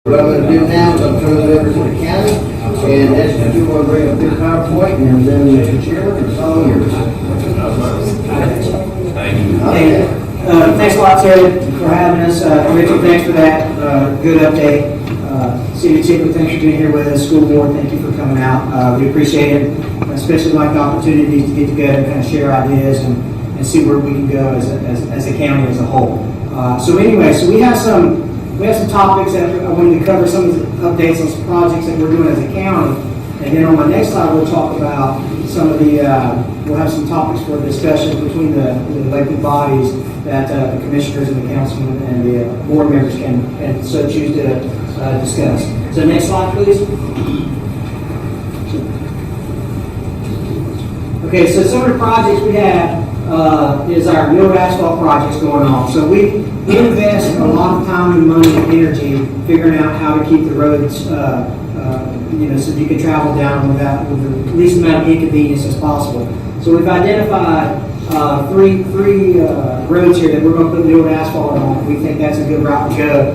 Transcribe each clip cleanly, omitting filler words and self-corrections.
What I'm going to do now is I'm turning it over to the county, and as you want to bring up this PowerPoint, and then Mr. Chairman, it's all yours. Thanks a lot, Terry, for having us. Richard, thanks for that good update. City Chief, thanks for being here with us. School Board, thank you for coming out. We appreciate it, especially like the opportunities to get together and kind of share ideas and see where we can go as a county as a whole. So we have some topics that I wanted to cover, some of the updates on some projects that we're doing as a county. And then on my next slide, we'll talk about some of the, we'll have some topics for discussion between the elected bodies that the commissioners and the councilmen and the board members can so choose to discuss. So next slide, please. Okay, so some of the projects we have is our milled asphalt projects going on. So we invest a lot of time and money and energy figuring out how to keep the roads, so you can travel down with the least amount of inconvenience as possible. So we've identified three roads here that we're going to put milled asphalt on. We think that's a good route to go.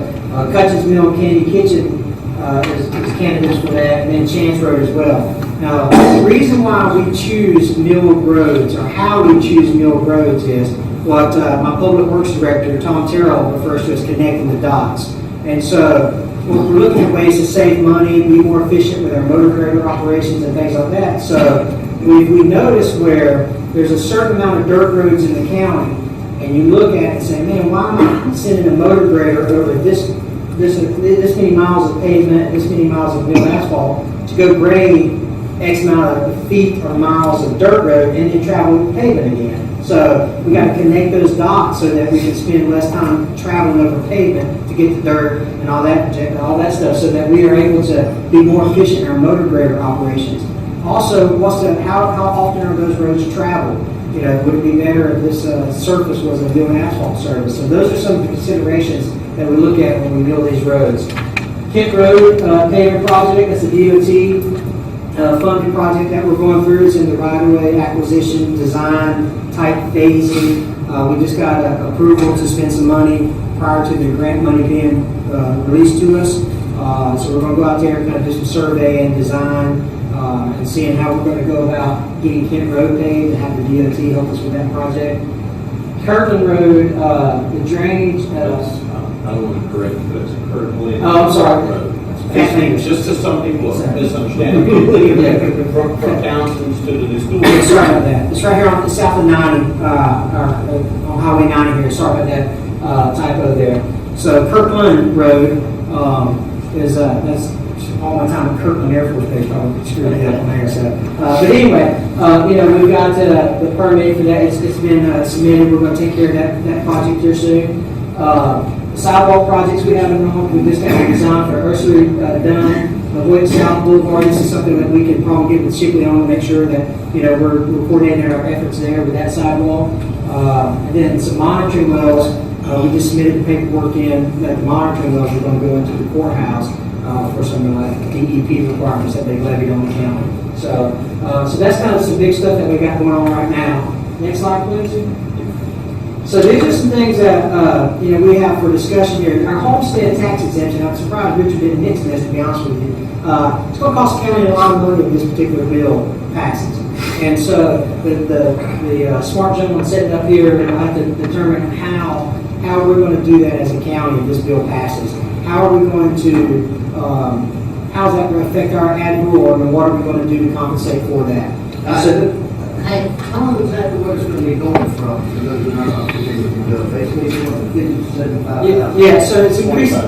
Cutchins Mill and Candy Kitchen is candidates for that, and then Chance Road as well. Now, the reason why we choose milled roads, or how we choose milled roads, is what my Public Works Director, Tom Terrell, refers to as connecting the dots. And so we're looking at ways to save money, be more efficient with our motor grader operations and things like that. So we noticed where there's a certain amount of dirt roads in the county, and you look at it and say, man, why am I sending a motor grader over this many miles of pavement, this many miles of milled asphalt to go grade X amount of feet or miles of dirt road and then travel pavement again? So we got to connect those dots so that we can spend less time traveling over pavement to get the dirt and all that stuff, so that we are able to be more efficient in our motor grader operations. Also, how often are those roads traveled? Would it be better if this surface was a milled asphalt surface? So those are some of the considerations that we look at when we build these roads. Kent Road paving project, that's a DOT funded project that we're going through. It's in the right-of-way acquisition design type phasing. We just got approval to spend some money prior to the grant money being released to us. So we're going to go out there and kind of do some survey and design and seeing how we're going to go about getting Kent Road paved and have the DOT help us with that project. Kirkland Road, the drainage. I don't want to correct you, but it's Kirkland. Oh, I'm sorry. Just to some people misunderstand. From Townsend's to the school. Sorry about that. It's right here on the south of 90, on Highway 90 here. Sorry about that typo there. So Kirkland Road is that's all my time at Kirkland Air Force Base. Probably screwed it up on there. So, but anyway, we've got the permit for that. It's been submitted. We're going to take care of that project here soon. Sidewalk projects we have in we just got a design for Ursula done. Avoid South Boulevard. This is something that we can probably get with Shipley on to make sure that we're coordinating our efforts there with that sidewalk. And then some monitoring wells. We just submitted the paperwork in that the monitoring wells are going to go into the courthouse for some DEP requirements that they've levied on the county. So that's kind of some big stuff that we got going on right now. Next slide, please. So these are some things that we have for discussion here. Our homestead tax exemption, I'm surprised Richard didn't mention this, to be honest with you. It's going to cost the county a lot of money if this particular bill passes. And so the smart gentleman sitting up here will have to determine how we're going to do that as a county if this bill passes. How are we going to, how's that going to affect our ad valorem, and what are we going to do to compensate for that? Hey, tell them exactly where it's going to be going from. Basically, it's going to 50 to 75,000. Yeah, so it's increased. No,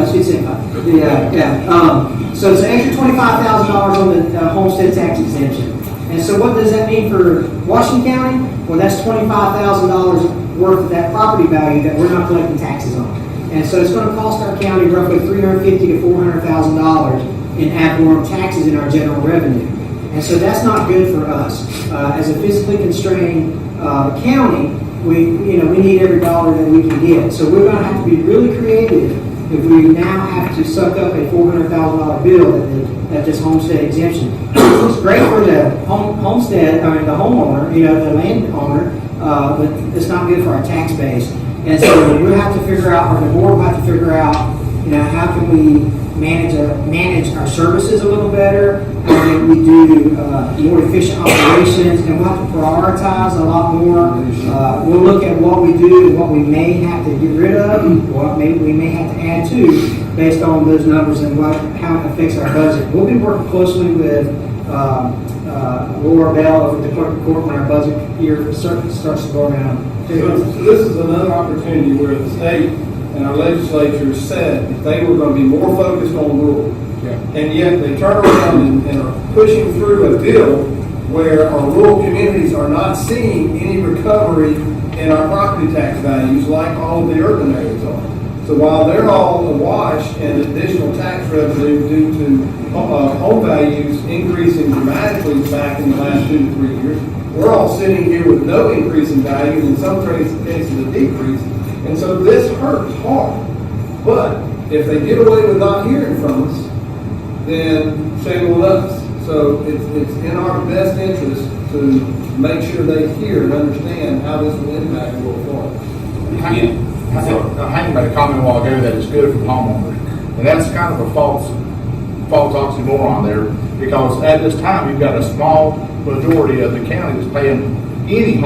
it's 75. So it's an extra $25,000 on the homestead tax exemption. And so what does that mean for Washington County? Well, that's $25,000 worth of that property value that we're not collecting taxes on. And so it's going to cost our county roughly $350,000 to $400,000 in ad valorem taxes in our general revenue. And so that's not good for us. As a physically constrained county, we need every dollar that we can get. So we're going to have to be really creative if we now have to suck up a $400,000 bill at this homestead exemption. It's great for the homestead, the homeowner, the landowner, but it's not good for our tax base. And so we'll have to figure out, or the board will have to figure out, how can we manage our services a little better? How can we do more efficient operations? And we'll have to prioritize a lot more. We'll look at what we do and what we may have to get rid of, what we may have to add to, based on those numbers and how it affects our budget. We'll be working closely with Laura Bell over at the clerk of court when our budget year starts to go around. So this is another opportunity where the state and our legislature said that they were going to be more focused on rural. And yet they turn around and are pushing through a bill where our rural communities are not seeing any recovery in our property tax values like all of the urban areas are. So while they're all awash in additional tax revenue due to home values increasing dramatically back in the last 2 to 3 years, we're all sitting here with no increase in value, and in some cases a decrease. And so this hurts hard. But if they get away with not hearing from us, then shame on us. So it's in our best interest to make sure they hear and understand how this will impact rural Florida. Hank made a comment a while ago that it's good for homeowners, and that's kind of a false oxymoron there, because at this time you've got a small majority of the county that's paying any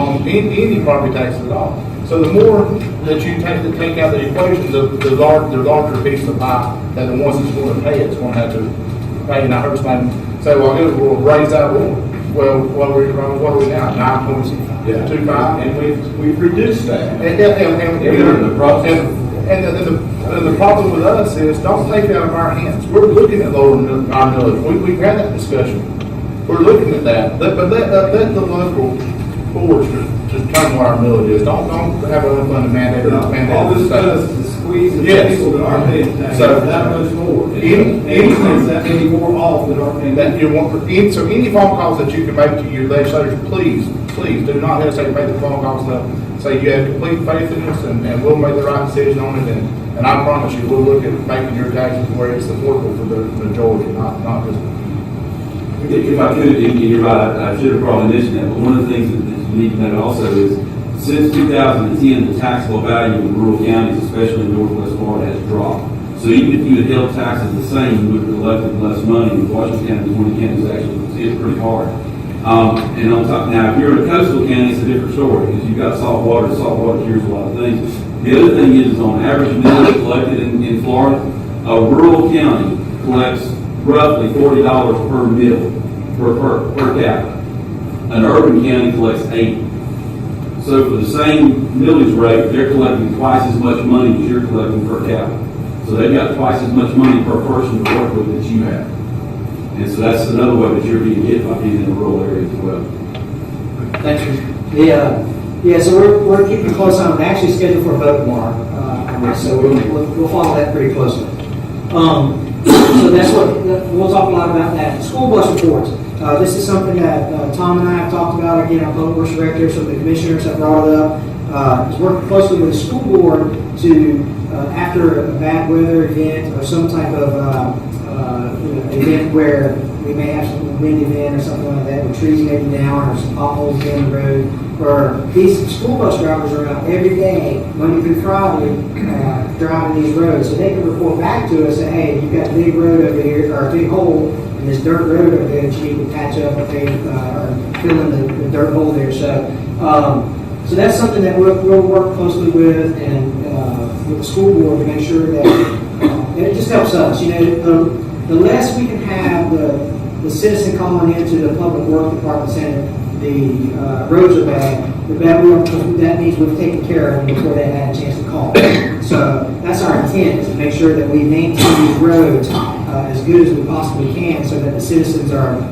property taxes at all. So the more that you take out the equation, the larger piece of the pie that the ones that's going to pay it's going to have to pay. And I heard somebody say, "Well, we'll raise that rule." Well, what are we now? 9.25, And we've reduced that. and the problem with us is, don't take it out of our hands. We're looking at lowering our millage. We've had that discussion. We're looking at that. But let the local boards to determine what our millage is. Don't have an unfunded mandate. All this does is squeeze the people that are paying taxes that much more. Anything that may be more off that are paying that you want. So any phone calls that you can make to your legislators, please do not hesitate to make the phone calls and say you have complete faith in us, and we'll make the right decision on it. And I promise you, we'll look at making your taxes where it's affordable for the majority, not just. If I could, and you're right, I should have probably mentioned that, but one of the things that you need to know also is, since 2010, the taxable value in rural counties, especially in Northwest Florida, has dropped. So even if you had held taxes the same, you would have collected less money. In Washington County, 20 counties actually, it's pretty hard. And on top, now, if you're in a coastal county, it's a different story, because you've got salt water. Salt water cures a lot of things. The other thing is on average millage collected in Florida, a rural county collects roughly $40 per mill per capita. An urban county collects $80. So for the same millage rate, they're collecting twice as much money as you're collecting per capita. So they've got twice as much money per person to work with that you have. And so that's another way that you're being hit by being in a rural area as well. Thanks, Richard. Yeah, so we're keeping close on it. We're actually scheduled for a vote tomorrow on this, so we'll follow that pretty closely. So that's what, we'll talk a lot about that. School bus reports. This is something that Tom and I have talked about, again, our public works director, so the commissioners have brought it up. Is working closely with the school board to, after a bad weather event or some type of event where we may have some wind event or something like that, where trees may be down or some potholes down the road, where these school bus drivers are out every day, Monday through Friday, driving these roads. So they can report back to us, say, hey, you've got a big road over here, or a big hole in this dirt road over there that you need to patch up, or fill in the dirt hole there. So that's something that we'll work closely with and with the school board to make sure that, and it just helps us. You know, the less we can have the citizen calling into the public work department saying the roads are bad, the better we are, because that means we've taken care of them before they had a chance to call. So that's our intent, is to make sure that we maintain these roads as good as we possibly can, so that the citizens have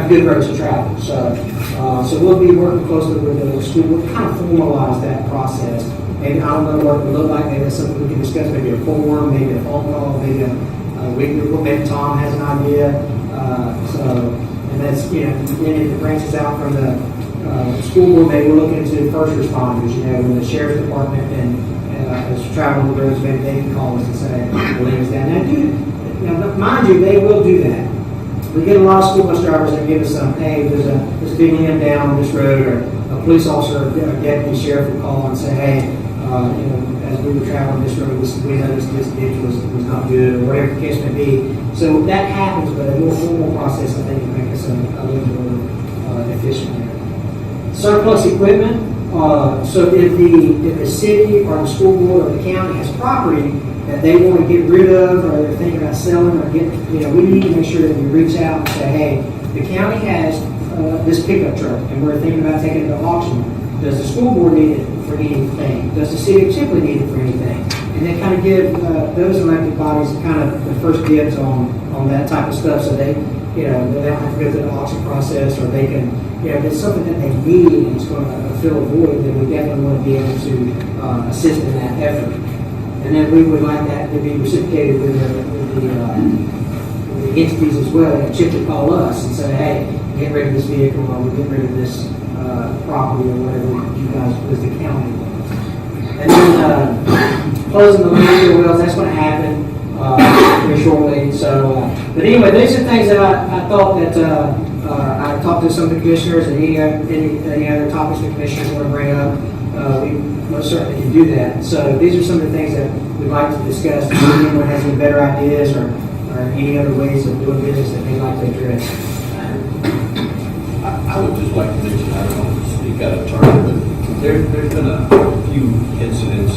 good roads to travel. So we'll be working closely with the school. We'll kind of formalize that process. Maybe I don't know what it would look like. Maybe that's something we can discuss. Maybe a form, maybe a phone call, maybe maybe Tom has an idea. And that's, you know, then if it branches out from the school board, maybe we're looking into first responders. You know, when the sheriff's department and is traveling the roads, maybe they can call us and say, well, there's that. Now, mind you, they will do that. We get a lot of school bus drivers that give us some, hey, there's a big limb down on this road, or a police officer, a deputy sheriff will call and say, hey, as we were traveling this road, we noticed this ditch was not good, or whatever the case may be. So that happens, but a more formal process, I think, can make us a little more efficient there. Surplus equipment, so if the city or the school board or the county has property that they want to get rid of, or they're thinking about selling, or we need to make sure that we reach out and say, hey, the county has this pickup truck, and we're thinking about taking it to auction. Does the school board need it for anything? Does the city of Chipley need it for anything? And then kind of give those elected bodies kind of the first dibs on that type of stuff, so they don't have to go through the auction process, or they can, if it's something that they need and it's going to fill a void, then we definitely want to be able to assist in that effort. And then we would like that to be reciprocated with the entities as well. That Chipley call us and say, hey, get rid of this vehicle, or we get rid of this property, or whatever you guys, as the county wants. And then closing the landfill wells, that's going to happen very shortly. So, but anyway, these are things that I thought that I talked to some of the commissioners, and any other topics the commissioners want to bring up, we most certainly can do that. So these are some of the things that we'd like to discuss. If anyone has any better ideas or any other ways of doing business that they'd like to address. I would just like to mention, I don't want to speak out of turn, but there's been a few incidents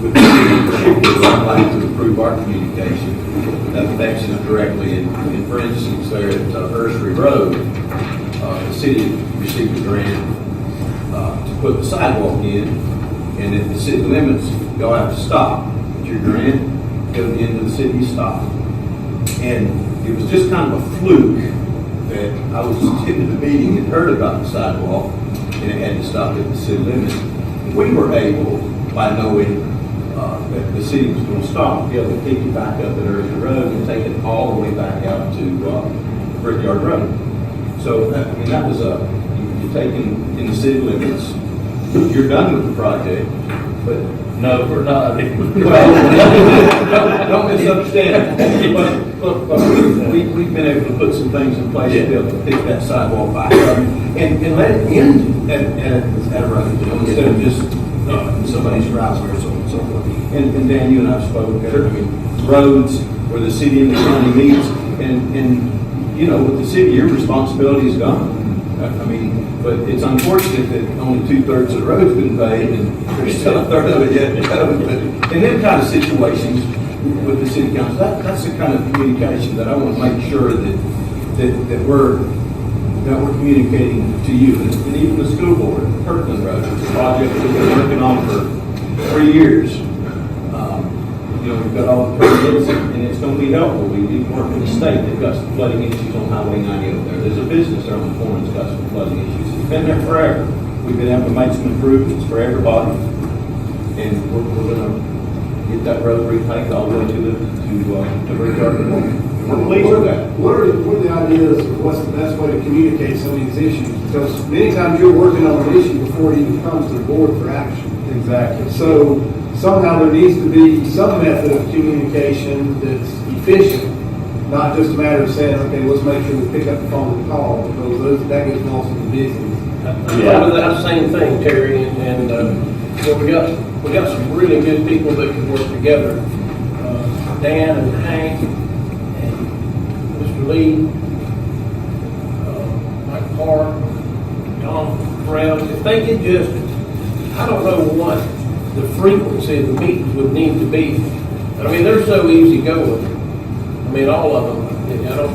with the I'd like to improve our communication that affects us directly. And for instance, there at Ursery Road, the city received a grant to put the sidewalk in, and if the city limits, you'll have to stop. Get your grant, go to the end of the city, you stop. And it was just kind of a fluke that I was attending the meeting and heard about the sidewalk, and it had to stop at the city limit. We were able, by knowing that the city was going to stop, to be able to pick it back up at Ursery Road and take it all the way back out to Brickyard Road. So, I mean, that was you're taking in the city limits, you're done with the project, but No, we're not. well, don't misunderstand. But we've been able to put some things in place to be able to pick that sidewalk back up and let it end at a road, instead of just somebody's driveway or so on and so forth. And Dan, you and I spoke, I mean, roads where the city and the county meets, and with the city, your responsibility is gone. I mean, but it's unfortunate that only 2/3 of the road's been paved, and there's still a third of it yet to go. But in them kind of situations with the city council, that's the kind of communication that I want to make sure that we're communicating to you, and even the school board. Kirkland Road, it's a project that we've been working on for 3 years. We've got all the permits, and it's going to be helpful. We work with the state. They've got some flooding issues on Highway 90 over there. There's a business there on the corner that's got some flooding issues. It's been there forever. We've been able to make some improvements for everybody, and we're going to get that road repaved all the way to Brickyard Road. We're pleased with that. What are the ideas of what's the best way to communicate some of these issues? Because many times you're working on an issue before it even comes to the board for action. Exactly. So somehow there needs to be some method of communication that's efficient, not just a matter of saying, okay, let's make sure we pick up the phone and call, because that gets lost in the business. Yeah, but that's the same thing, Terry, and we got some really good people that can work together. Dan and Hank and Mr. Lee, Mike Parr, Tom Brown. If they could just, I don't know what the frequency of the meetings would need to be. I mean, they're so easy going. I mean, all of them. I don't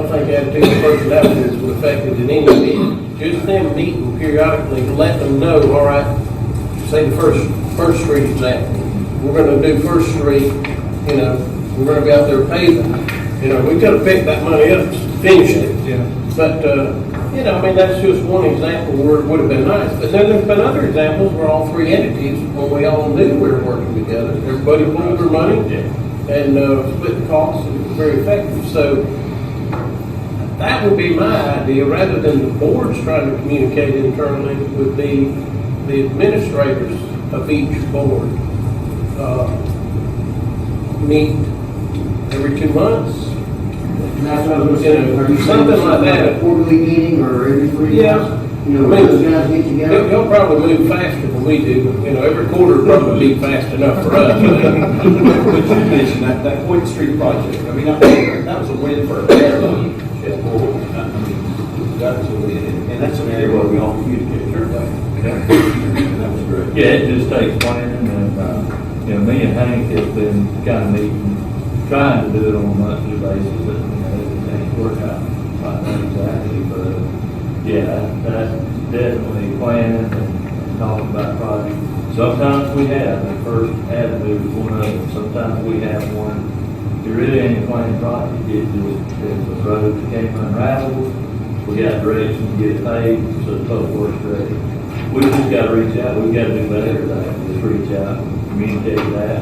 think attitude and personalities would affect it in any meeting. Just them meeting periodically to let them know, all right, say the first street example. We're going to do First Street, we're going to be out there paving. We could have picked that money up, finished it. Yeah. But, that's just one example where it would have been nice. But then there's been other examples where all three entities, when we all knew we were working together, everybody pulled their money and split the costs, and it was very effective. So that would be my idea, rather than the boards trying to communicate internally, would be the administrators of each board meet every 2 months. And that's what I was saying, are you something like that. A quarterly meeting or every 3 months? You know, those guys get together. They'll probably move faster than we do, you know, every quarter will probably be fast enough for us. But you mentioned that Hoyt Street project, I mean, that was a win for everybody. That was a win, and that's an area where we all communicate. Sure. And that was great. Yeah, it just takes planning and, you know, me and Hank have been kind of meeting, trying to do it on a monthly basis, but, you know, it ain't work out like that exactly, but, yeah, that's definitely planning and talking about projects. Sometimes we have, the first avenue is one of them, sometimes we have one, it really ain't a planning project, it just, if the road became unraveled, we got direction to get it paid, so the public works ready. We just gotta reach out, we've gotta do better than that, just reach out, communicate that.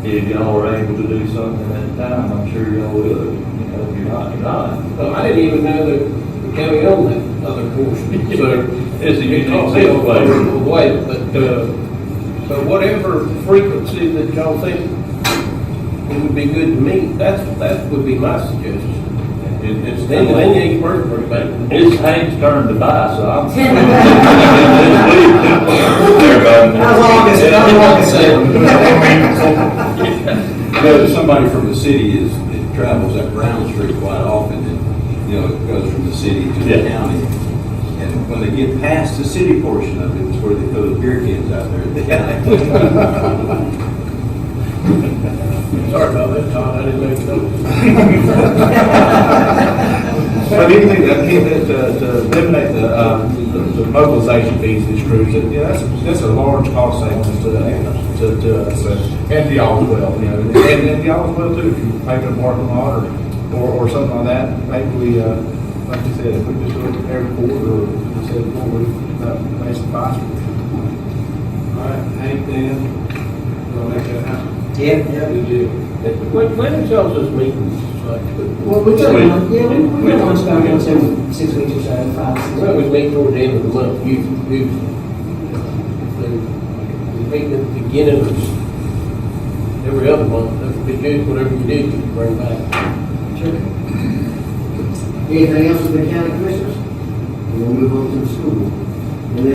If y'all are able to do something at the time, I'm sure y'all will, you know, if you're not, you're not. Well, I didn't even know that the county owned that other portion, so. It's a unique Way, but, so whatever frequency that y'all think it would be good to meet, that would be my suggestion. It's, then you ain't working for anybody. It's Hank's turn to buy, so I'm. I know somebody from the city travels up Brown Street quite often, and, you know, it goes from the city to the county. And when they get past the city portion of it, it's where they throw the beer cans out there at the county. Sorry about that, Todd, I didn't make a note. But anything to eliminate the mobilization fees, these crews, that's a large cost savings to us, and to y'all as well, you know, and y'all as well too, if you pay for a parking lot or something like that, maybe we, like you said, if we just do it every quarter, or instead of 4 weeks, pay some faster. All right, Hank, Dan, we'll make that happen. Yeah. Good deal. When is y'all's meetings? Well, we got one, yeah, we got one about once every 6 weeks or so, 5, 6 Well, weeks. we meet toward the end of the month, we meet at the beginning of every other month, that would be good, whatever you do, to bring back. Sure. Anything else with the county commissioners? We'll move on to the school.